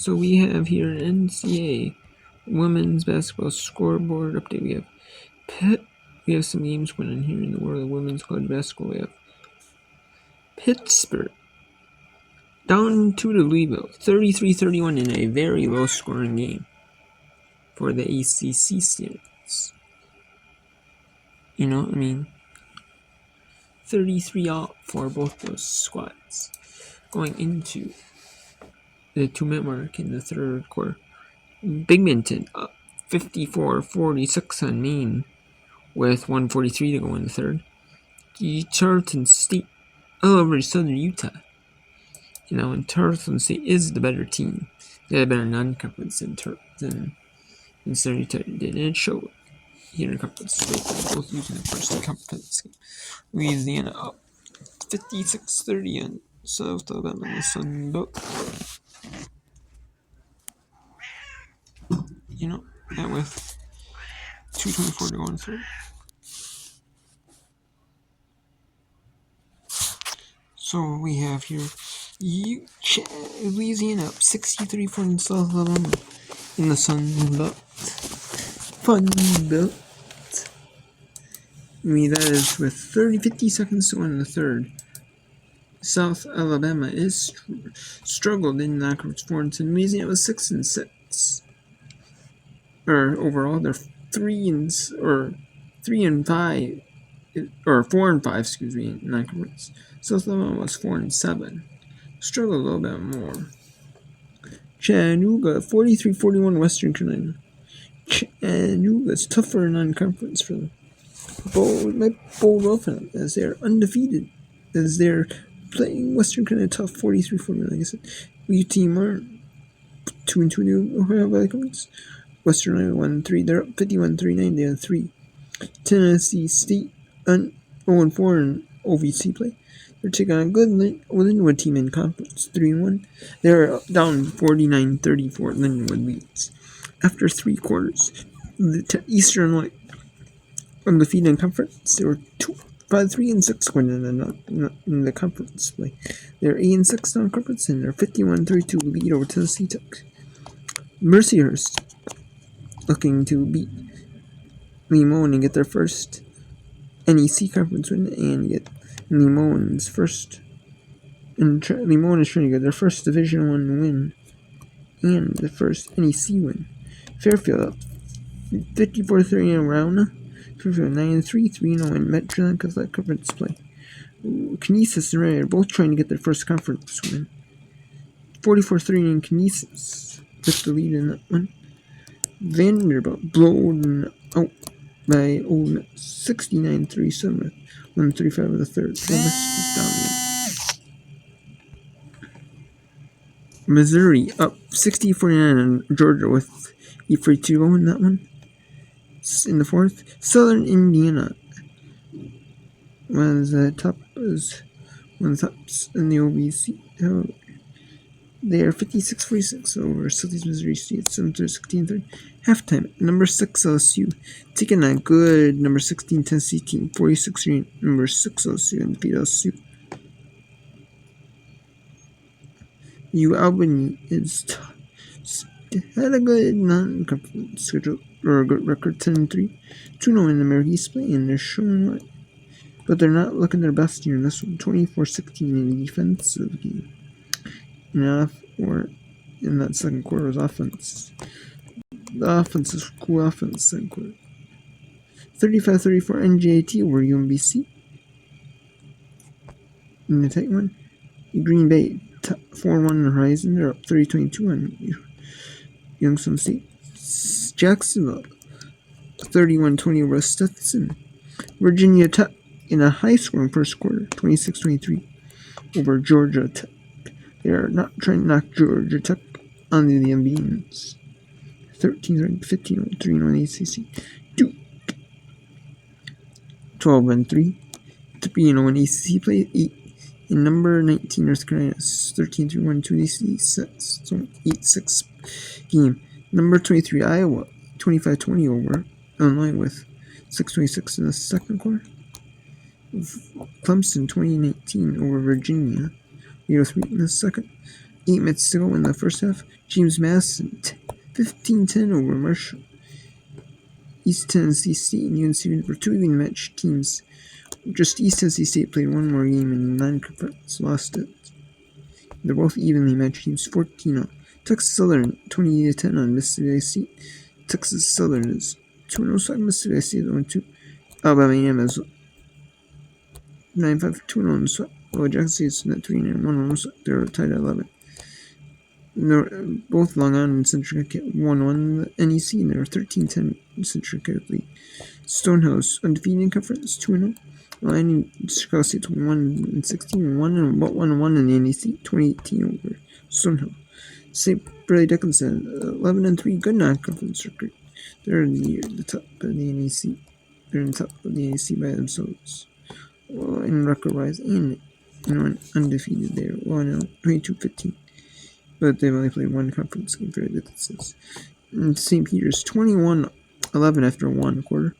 So we have here an NCAA women's basketball scoreboard update. We have some games going on here in the world of women's college basketball. We have Pittsburgh down to Louisville, 33-31 in a very low-scoring game for the ACC series. 33 out for both those squads. Going into the 2-minute mark in the third quarter, Binghamton up 54-46 on Maine with 1:43 to go in the third. Tarleton State all over Southern Utah. And Tarleton State is the better team. They had a better non-conference than Southern Utah did, and it showed here in conference. They're both losing the first conference game. Louisiana up 56-30 on South Alabama in the Sun Belt. And with 2:24 to go in third. So we have here Louisiana up 63-4 in South Alabama in the Sun Belt. Fun Belt. That is with 50 seconds to go in the third. South Alabama is struggled in knockouts for and Louisiana was 6-6. Overall, they're 4 and 5, excuse me, in knockouts. South Alabama was 4-7. Struggled a little bit more. Chattanooga 43-41 Western Carolina. Chattanooga's tougher non-conference for them. Bold open as they're undefeated, as they're playing Western Carolina tough 43-41. Like I said, UT Martin 2-2 new Ohio Valley Conference. Western Iowa 1-3. They're up 51-39. They have 3. Tennessee State 0-4 in OVC play. They're taking on a good Linwood team in conference 3-1. They're down 49-34. Linwood leads after 3 quarters. The Eastern Illinois undefeated in conference. They were 5-3-6 in the conference play. They're 8-6 non-conference and they're 51-32 lead over Tennessee Tech. Mercyhurst looking to beat Limon and get their first NEC conference win and get Limon's first. And Limon is trying to get their first Division I win and the first NEC win. Fairfield up 54-30 in Rauna. Fairfield 9-3, 3-0 in Metro Catholic Conference play. Canisius and Ray are both trying to get their first conference win. 44-3 in Canisius with the lead in that one. Vanderbilt blown out by Ole Miss 69-37, 135 of the third. Ole Miss is dominating. Missouri up 60-49 on Georgia with 8:42 to go in that one. In the fourth, Southern Indiana was one of the tops in the OVC. They are 56-46 over Southeast Missouri State, 7-16. Halftime, number 6 LSU taking a good number 16 Tennessee team, 46-3. Number 6 LSU and beat LSU. Albany had a good non-conference schedule or a good record, 10-3, 2-0 in the American East play, and they're showing what, but they're not looking their best here in this one. 24-16 in the defensive game. Or in that second quarter was offense. The offense is cool offense second quarter. 35-34 NJT over UMBC. In the tight one, Green Bay 4-1 on Horizon. They're up 30-22 on Youngstown State. Jacksonville 31-20 over Stetson. Virginia Tech in a high-scoring first quarter, 26-23 over Georgia Tech. They are not trying to knock Georgia Tech onto the beans. 13-15, 3-1 ACC. Duke 12-3. 3-0 ACC play. 8 in number 19 North Carolina. 13-1 2 ACC 6. So 8-6 game. Number 23 Iowa 25-20 over Illinois with 6:26 in the second quarter. Clemson 2019 over Virginia. 8-3 in the second. 8 minutes to go in the first half. James Madison 15-10 over Marshall. East Tennessee State and UNC were two even matched teams. Just East Tennessee State played one more game in non-conference, lost it. They're both evenly matched teams, 14-0. Texas Southern 28-10 on Mississippi State. Texas Southern is 2-0, so Mississippi State 1-2. Alabama A&M is 9-5, 2-0, so Jackson State's 3-1, so they're tied at 11. Both Long Island and Central Connecticut 1-1 the NEC, and they're 13-10 Central Connecticut League. Stonehouse undefeated in conference, 2-0. Miami Chicago State 21-16, 1-1 in the NEC, 2018 over Stonehouse. St. Bradley Dickinson 11-3, good non-conference record. They're in the top of the NEC. They're in the top of the NEC by themselves. Well, in record-wise, and undefeated there. 22-15. But they've only played one conference game for the Dickinsons. St. Peter's 21-11 after one quarter.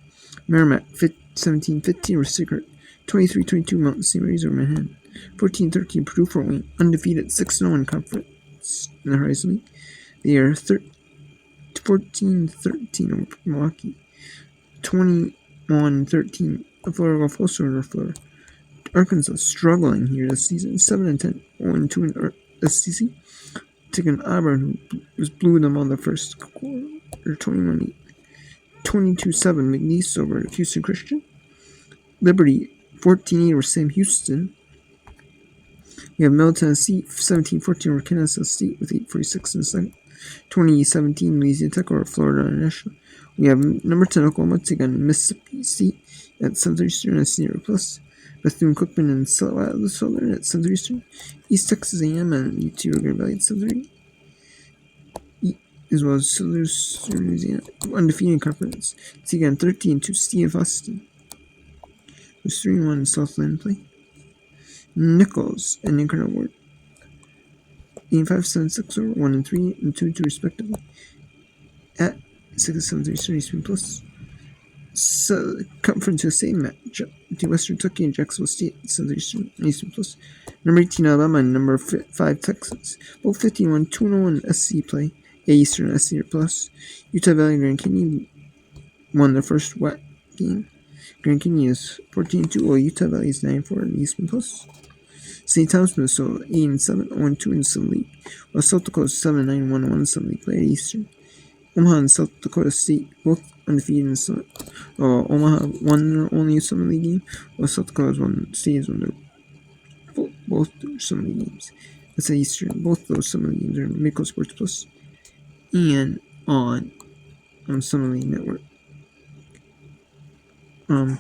Merrimack 17-15 over Sigurd. 23-22 Mountain St. Mary's over Manhattan. 14-13 Purdue Fort Wayne. Undefeated 6-0 in conference in the Horizon League. They are 14-13 over Milwaukee. 21-13 Florida Gulf Coast over Florida. Arkansas struggling here this season. 7-10, 0-2 in SEC. Taking Auburn, who just blew them on the first quarter, 21-8. 22-7 McNeese over Houston Christian. Liberty 14-8 over Sam Houston. We have Middle Tennessee 17-14 over Kansas State with 8:46 in the second. 2017 Louisiana Tech over Florida International. We have number 10 Oklahoma taking on Mississippi State at 7:30 Eastern at Senior Plus. Bethune-Cookman and Southern at 7:30 Eastern. East Texas A&M and UT Rio Valley at 7:30. As well as Southern Louisiana undefeated conference. Taking on 13-2 Steve Austin. There's 3-1 in Southland play. Nichols and Incarnate Ward 8-5-7-6 over 1-3 and 2-2 respectively at 6-7-3 Eastern Plus. So conference USA matchup between Western Kentucky and Jacksonville State at 7 Eastern Plus. Number 18 Alabama and number 5 Texas. Both 15-1, 2-0 in SC play. A Eastern and SC Plus. Utah Valley and Grand Canyon won their first WAC game. Grand Canyon is 14-2, while Utah Valley is 9-4 in Eastern Plus. St. Thomas, Minnesota 8-7, 0-2 in Southern League, while South Dakota 7-9, 1-1 in Southern League play at Eastern. Omaha and South Dakota State both undefeated in Southern. Omaha won their only Southern League game, while South Dakota's won states won their both their Southern League games. That's at Eastern. Both those Southern League games are in Mako Sports Plus and on Southern League Network. Oral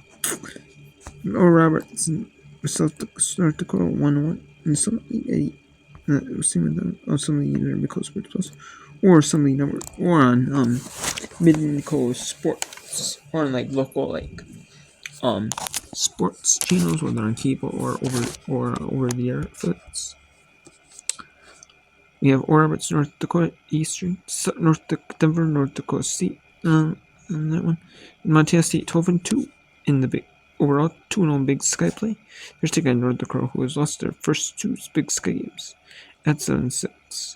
Roberts and North Dakota 1-1 in Southern League. Same with them on Southern League either in Mako Sports Plus or Southern League Network or on Midco Sports or on like local sports channels, whether on cable or over the air affiliates. We have Oral Roberts, North Dakota Eastern, Denver, North Dakota State, and that one. Montana State 12-2 in the big overall 2-0 Big Sky play. They're taking on North Dakota, who has lost their first two Big Sky games at 7-6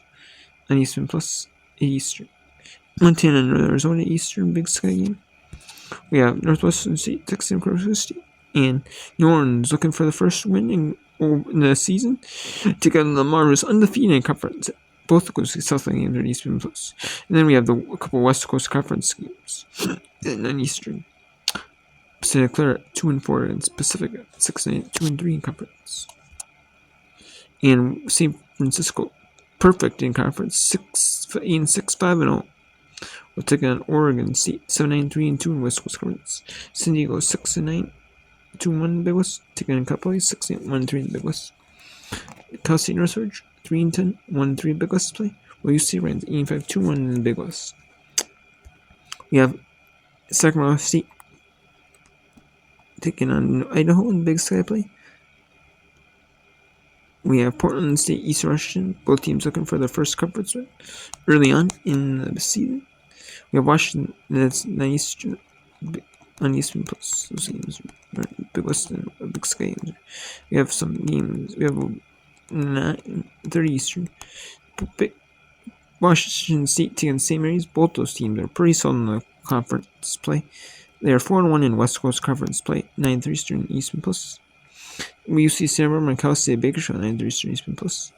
on Eastern Plus Eastern. Montana and Arizona Eastern Big Sky game. We have Northwestern State, Texas and Colorado State, and New Orleans looking for the first win in the season. Taking on Lamar was undefeated in conference. Both the Southland games are in Eastern Plus. And then we have a couple West Coast Conference games in Eastern. Santa Clara 2-4 against Pacific, 6-9, 2-3 in conference. And San Francisco perfect in conference, 6-6, 5-0. We're taking on Oregon State, 7-9, 3-2 in West Coast Conference. San Diego 6-9, 2-1 in Big West. Taking on Cal Poly 6-8, 1-3 in Big West. Cal State Northridge 3-10, 1-3 in Big West play. While UC runs 8-5, 2-1 in Big West. We have Sacramento State taking on Idaho in Big Sky play. We have Portland State, East Washington, both teams looking for their first conference win early on in the season. We have Washington, that's Eastern, on Eastern Plus. Those games are Big West and Big Sky games. We have some games. We have 9:30 Eastern. Washington State taking St. Mary's. Both those teams are pretty solid in the conference play. They are 4-1 in West Coast Conference play. 9:30 Eastern Eastman Plus. UC Santa Barbara and Cal State Bakersfield. 9:30 Eastern Eastman Plus.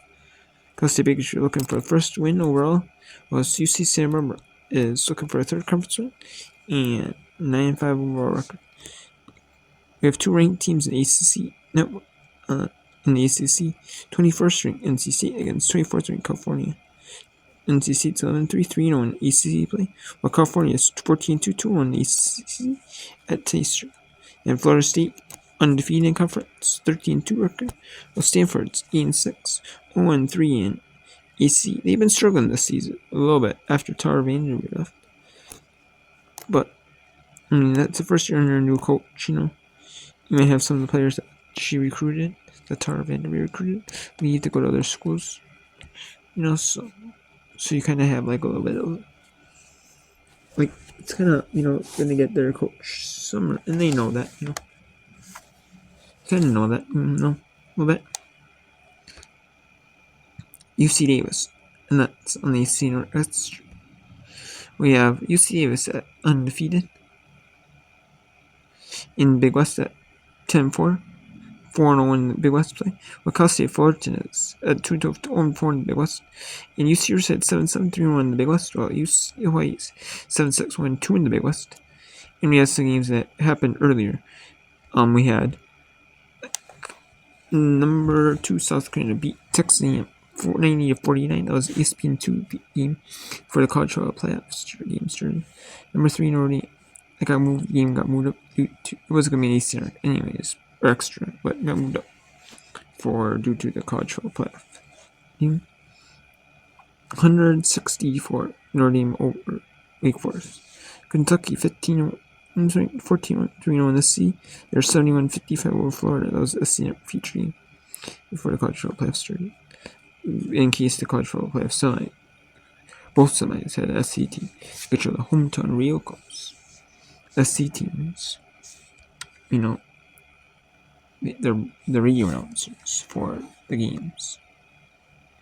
Cal State Bakersfield looking for the first win overall, while UC Santa Barbara is looking for a third conference win and 9-5 overall record. We have two ranked teams in ACC network. In the ACC, 21st ranked NC State against 24th ranked California. NC State's 11-3, 3-0 in ACC play, while California is 14-2, 2-1 in ACC at Taster. And Florida State, undefeated in conference, 13-2 record, while Stanford's 8-6, 0-3 in ACC. They've been struggling this season a little bit after Tara Vanderweer left. But, I mean, that's the first year under a new coach, you know. You may have some of the players that she recruited, that Tara Vanderweer recruited, leave to go to other schools, you know, so you kind of have like a little bit of like it's kind of, you know, gonna get their coach summer, and they know that, you know, kind of know that, you know, a little bit. UC Davis, and that's on the ACC North. We have UC Davis at undefeated in Big West at 10-4. 4-0 in the Big West play. While Cal State Fullerton is at 2-4 in the Big West. And UC Irvine at 7-7, 3-1 in the Big West, while UC Hawaii's 7-6, 1-2 in the Big West. And we had some games that happened earlier. We had number 2 South Carolina beat Texas A&M 90-49. That was ESPN2 game for the college football playoffs game started. Number 3 Notre Dame. Game got moved up. It was gonna be an ACC anyways, or extra, but got moved up due to the college football playoff game. 164 Notre Dame over Wake Forest. Kentucky 14-1, 3-0 in the SEC. They're 71-55 over Florida. That was a SEC feature game before the college football playoff started. In case the college football playoff both semis had a SEC team, which are the hometown Ryokos. SC teams, you know, they're the radio announcers for the games,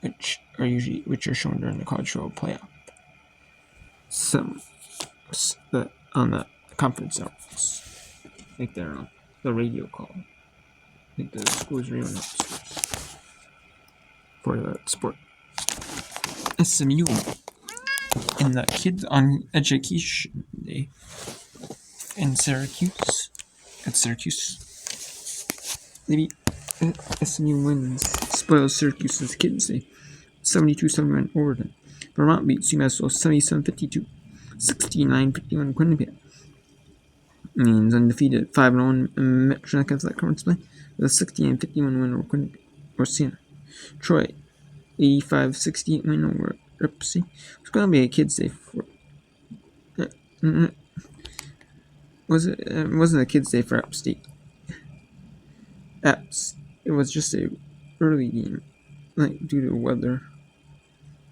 which are shown during the college football playoff. Some on the conference networks, like they're on the radio call, like the school's radio announcers for the sport. SMU in the Kids on Education Day in Syracuse. At Syracuse, they beat SMU wins, spoils Syracuse's Kids Day 72-71 overtime. Vermont beats UMass 77-52, 69-51 Quinnipiac. Means undefeated 5-0 in Metro Athletic Conference play with a 69-51 win over Quinnipiac or Siena. Troy 85-68 win over Rep C. It's gonna be a Kids Day for. It wasn't a Kids Day for App State. It was just a early game, like due to weather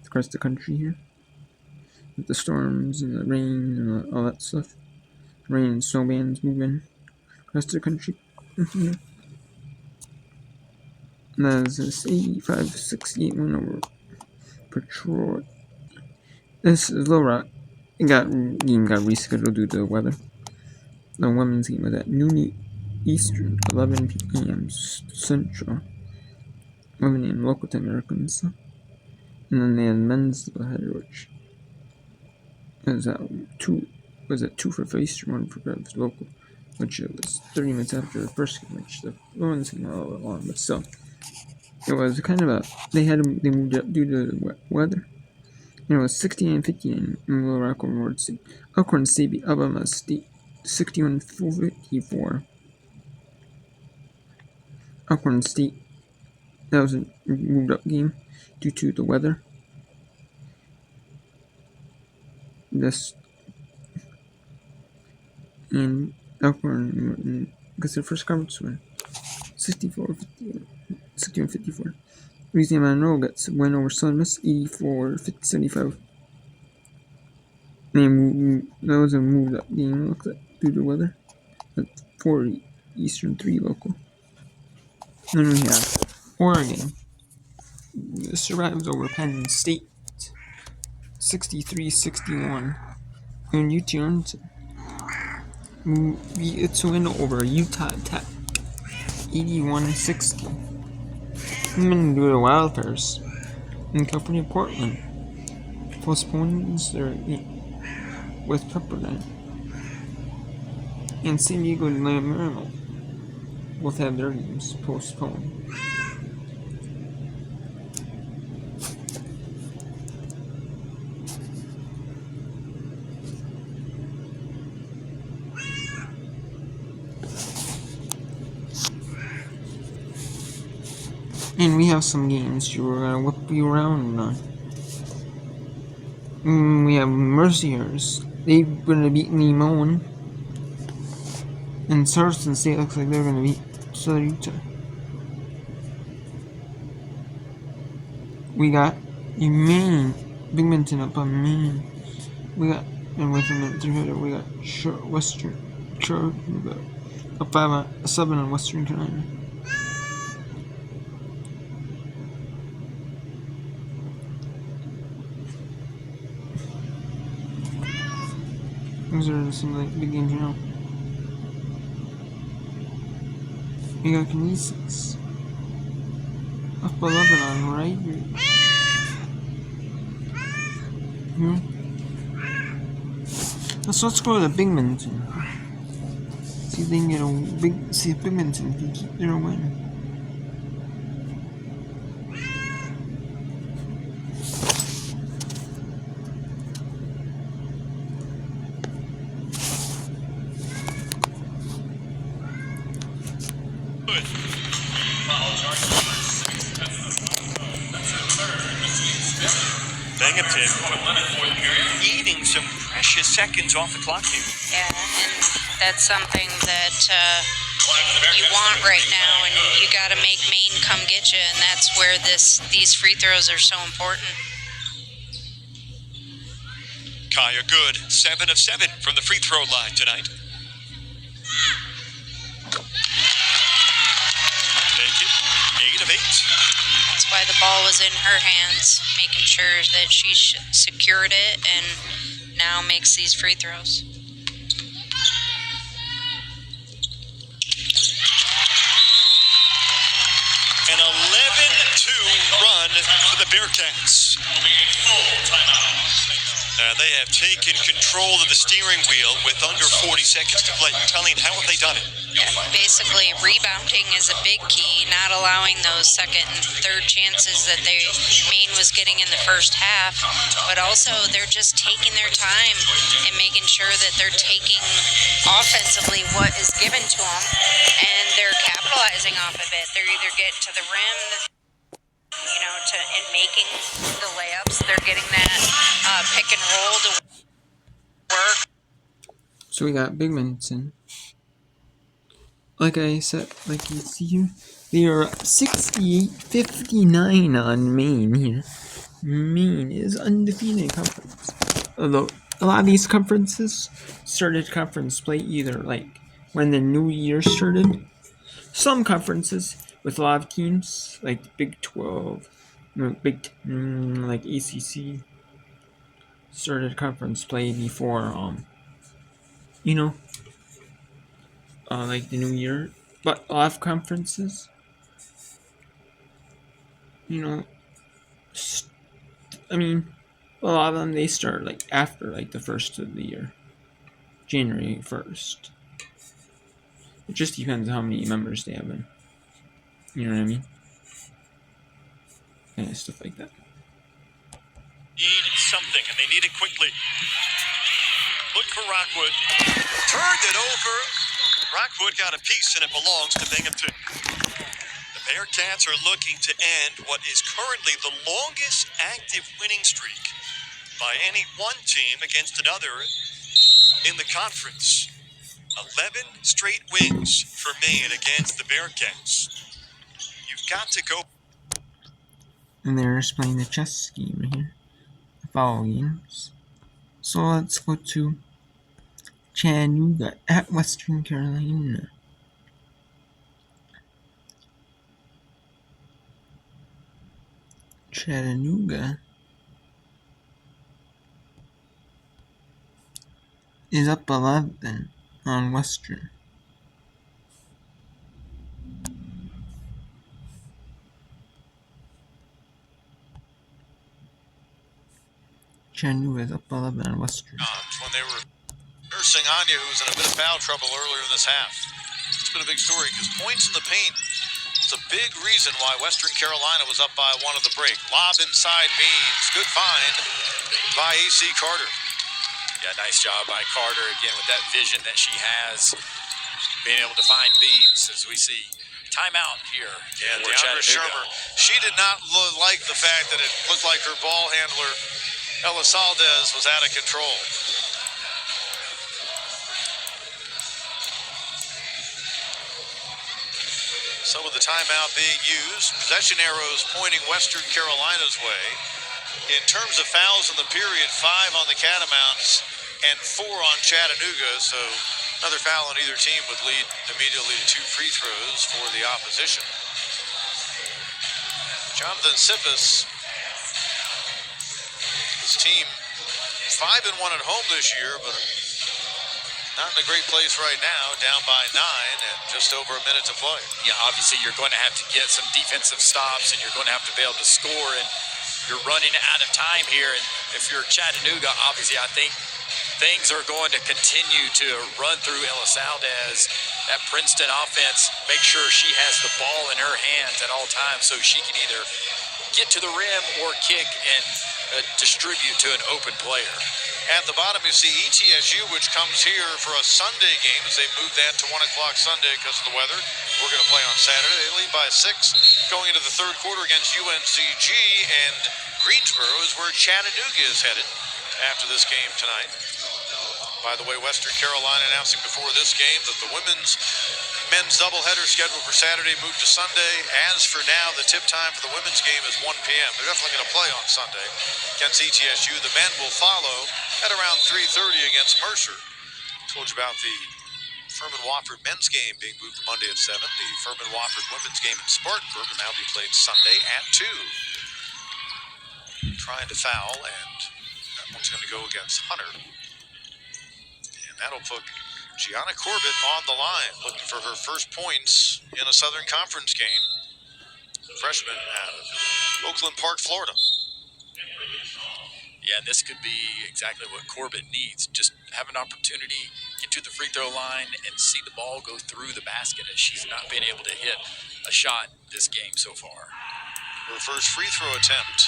across the country here, with the storms and the rain and all that stuff. Rain and snow bands moving across the country. And that is this 85-68 win over Detroit. This is Little Rock. Game got rescheduled due to the weather. The women's game was at noon Eastern, 11 p.m. Central, 11 a.m. local time, Arkansas. And then they had men's doubleheader, which was at 2 for Eastern, 1 for Grabs local, which it was 30 minutes after the first game, which the women's game was a little bit long, but still. It was kind of they moved up due to the weather. And it was 69-59 in Little Rock over Ward State. Elkhorn State beat Alabama State 61-54. Elkhorn State, that was a moved up game due to the weather. And Elkhorn gets their first conference win, 61-54. Louisiana Monroe gets a win over Southern Miss, 84-75. That was a moved up game, looks like, due to weather. At 4 Eastern, 3 local. Then we have Oregon survives over Penn State 63-61. And it's a win over Utah Tech 81-60. I'm going to do the Wildfires in California, Portland postpones their with Pepperdine. And San Diego and Maryland both have their games postponed. And we have some games we're gonna whip you around on. We have Merciers. They're gonna beat Limon. And Saracen State looks like they're gonna beat Southern Utah. We got Maine, Binghamton up on Maine. We got, and with them at 300, we got Western Charge. We got a 7 on Western Carolina. Those are some like big games, you know. We got Kinesis up 11 on right. So let's go to Binghamton. See if they can get see if Binghamton can keep their win. Binghamton eating some precious seconds off the clock here. Yeah, and that's something that you want right now, and you got to make Maine come get you, and that's where these free throws are so important. Kaya Good, 7 of 7 from the free throw line tonight. Take it, 8 of 8. That's why the ball was in her hands, making sure that she secured it and now makes these free throws. An 11-2 run for the Bearcats. They have taken control of the steering wheel with under 40 seconds to play. Colleen, how have they done it? Yeah, basically, rebounding is a big key, not allowing those second and third chances that Maine was getting in the first half, but also they're just taking their time and making sure that they're taking offensively what is given to them, and they're capitalizing off of it. They're either getting to the rim, and making the layups. They're getting that pick and roll to work. So we got Binghamton. Like I said, like you see here, they are 68-59 on Maine here. Maine is undefeated in conference. Although a lot of these conferences started conference play either like when the new year started. Some conferences with a lot of teams like the Big 12, like ACC, started conference play before like the new year. But a lot of conferences, a lot of them they start like after like the first of the year, January 1st. It just depends how many members they have in. You know what I mean? Kind of stuff like that. Need something, and they need it quickly. Look for Rockwood. Turned it over. Rockwood got a piece, and it belongs to Binghamton. The Bearcats are looking to end what is currently the longest active winning streak by any one team against another in the conference. 11 straight wins for Maine against the Bearcats. You've got to go. And they're just playing the chess game right here. The foul games. So let's go to Chattanooga at Western Carolina. Chattanooga is up 11 on Western. Chattanooga is up 11 on Western. When they were nursing Anya, who was in a bit of foul trouble earlier in this half. It's been a big story because points in the paint was a big reason why Western Carolina was up by one at the break. Lob inside Means. Good find by A.C. Carter. Yeah, nice job by Carter again with that vision that she has, being able to find Beams as we see. Timeout here. Yeah, DeAndre Shermer. She did not like the fact that it looked like her ball handler, Elizalde, was out of control. So with the timeout being used, possession arrows pointing Western Carolina's way. In terms of fouls in the period, 5 on the Catamounts and 4 on Chattanooga. So another foul on either team would lead immediately to 2 free throws for the opposition. Jonathan Sippis, his team 5-1 at home this year, but not in a great place right now, down by 9 and just over a minute to play. Yeah, obviously you're going to have to get some defensive stops and you're going to have to be able to score, and you're running out of time here. And if you're Chattanooga, obviously I think things are going to continue to run through Elizalde. That Princeton offense, make sure she has the ball in her hands at all times so she can either get to the rim or kick and distribute to an open player. At the bottom, you see ETSU, which comes here for a Sunday game as they move that to 1 o'clock Sunday because of the weather. We're going to play on Saturday. They lead by 6 going into the third quarter against UNCG, and Greensboro is where Chattanooga is headed after this game tonight. By the way, Western Carolina announcing before this game that the men's doubleheader scheduled for Saturday moved to Sunday. As for now, the tip time for the women's game is 1 p.m. They're definitely going to play on Sunday against ETSU. The men will follow at around 3:30 against Mercer. Told you about the Furman-Wofford men's game being moved to Monday at 7. The Furman-Wofford women's game in Spartanburg will now be played Sunday at 2. Trying to foul, and that one's going to go against Hunter. And that'll put Gianna Corbett on the line, looking for her first points in a Southern Conference game. Freshman out of Oakland Park, Florida. Yeah, and this could be exactly what Corbett needs. Just have an opportunity, get to the free throw line, and see the ball go through the basket, as she's not been able to hit a shot this game so far. Her first free throw attempt,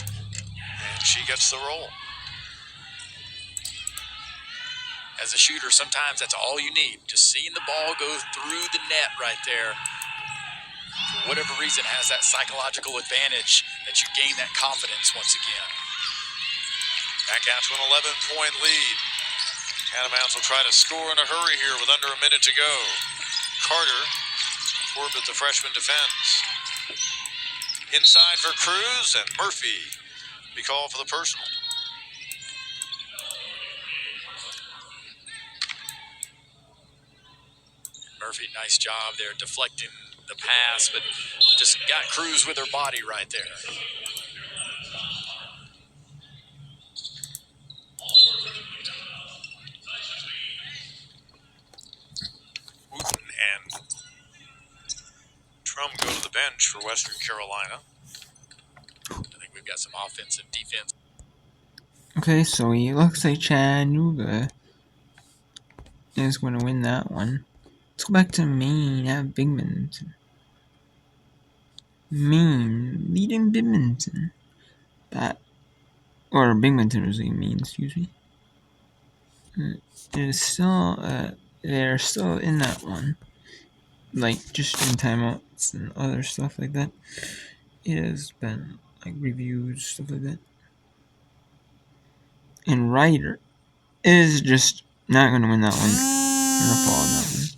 and she gets the roll. As a shooter, sometimes that's all you need. Just seeing the ball go through the net right there, for whatever reason, has that psychological advantage that you gain that confidence once again. Back out to an 11-point lead. Catamounts will try to score in a hurry here with under a minute to go. Carter, Corbett, the freshman, defends. Inside for Cruz, and Murphy be called for the personal. Murphy, nice job there deflecting the pass, but just got Cruz with her body right there. Wooten and Trum go to the bench for Western Carolina. I think we've got some offense and defense. Okay, so it looks like Chattanooga is going to win that one. Let's go back to Maine at Binghamton. Maine leading Binghamton. Binghamton was leading Maine, excuse me. They're still in that one. Like, just in timeouts and other stuff like that. It has been, like, reviews, stuff like that. And Ryder is just not going to win that one. They're going to fall in that one.